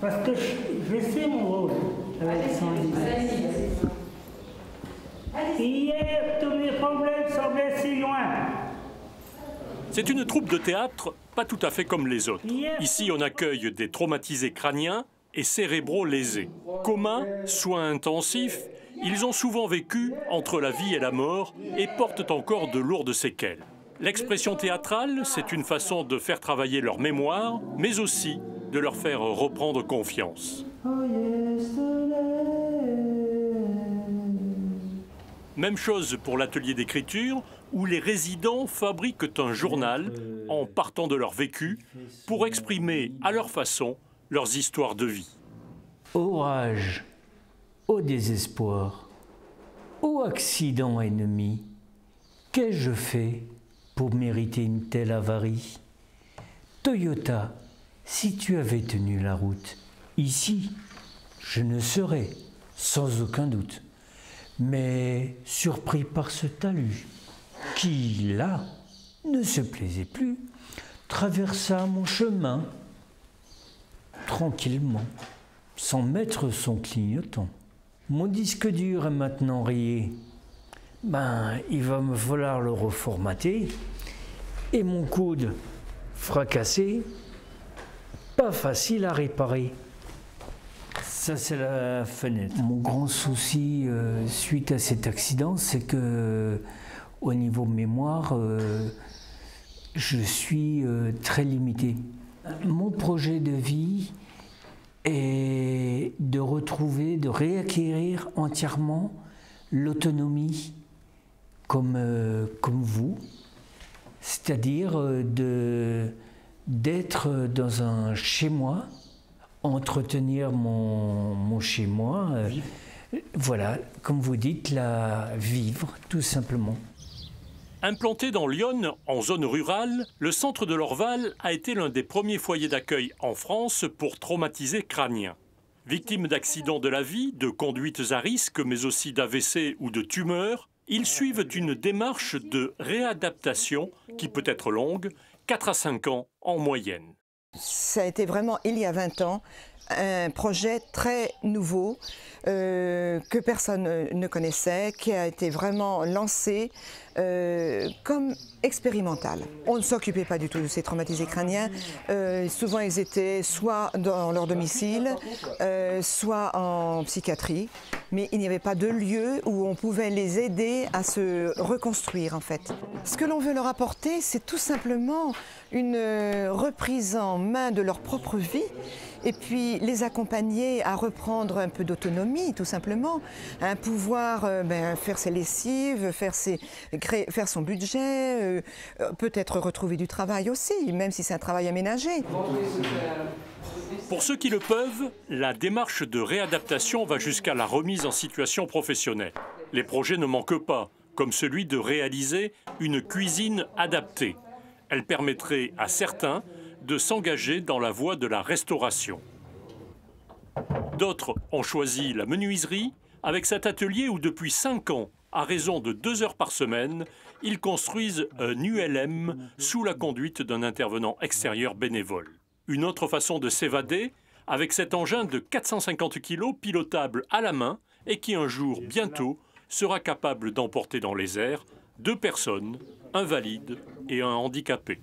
Parce que je sais mon rôle avec 110. Hier, tous mes problèmes semblaient si loin. C'est une troupe de théâtre pas tout à fait comme les autres. Ici, on accueille des traumatisés crâniens et cérébraux lésés. Coma, soins intensifs, ils ont souvent vécu entre la vie et la mort et portent encore de lourdes séquelles. L'expression théâtrale, c'est une façon de faire travailler leur mémoire, mais aussi de leur faire reprendre confiance. Même chose pour l'atelier d'écriture, où les résidents fabriquent un journal en partant de leur vécu pour exprimer à leur façon leurs histoires de vie. Orage, au désespoir, ô accident ennemi, qu'ai-je fait pour mériter une telle avarie? Toyota, si tu avais tenu la route, ici, je ne serais, sans aucun doute, mais surpris par ce talus, qui, là, ne se plaisait plus, traversa mon chemin, tranquillement, sans mettre son clignotant. Mon disque dur est maintenant rayé. Il va me falloir le reformater. Et mon coude fracassé, pas facile à réparer. Ça, c'est la fenêtre. Mon grand souci suite à cet accident, c'est que au niveau mémoire, je suis très limité. Mon projet de vie est de retrouver, de réacquérir entièrement l'autonomie comme vous, c'est-à-dire d'être dans un chez-moi, entretenir mon chez-moi, voilà, comme vous dites, vivre, tout simplement. Implanté dans l'Yonne, en zone rurale, le centre de l'Orval a été l'un des premiers foyers d'accueil en France pour traumatisés crâniens. Victimes d'accidents de la vie, de conduites à risque, mais aussi d'AVC ou de tumeurs, ils suivent une démarche de réadaptation qui peut être longue, 4 à 5 ans en moyenne. Ça a été vraiment, il y a 20 ans, un projet très nouveau que personne ne connaissait, qui a été vraiment lancé comme expérimental. On ne s'occupait pas du tout de ces traumatisés crâniens. Souvent, ils étaient soit dans leur domicile, soit en psychiatrie. Mais il n'y avait pas de lieu où on pouvait les aider à se reconstruire, en fait. Ce que l'on veut leur apporter, c'est tout simplement une reprise en main de leur propre vie et puis les accompagner à reprendre un peu d'autonomie, tout simplement, à pouvoir faire ses lessives, faire son budget, peut-être retrouver du travail aussi, même si c'est un travail aménagé. Pour ceux qui le peuvent, la démarche de réadaptation va jusqu'à la remise en situation professionnelle. Les projets ne manquent pas, comme celui de réaliser une cuisine adaptée. Elle permettrait à certains de s'engager dans la voie de la restauration. D'autres ont choisi la menuiserie, avec cet atelier où depuis 5 ans, à raison de 2 heures par semaine, ils construisent un ULM sous la conduite d'un intervenant extérieur bénévole. Une autre façon de s'évader avec cet engin de 450 kg pilotable à la main et qui un jour, bientôt, sera capable d'emporter dans les airs 2 personnes, un valide et un handicapé.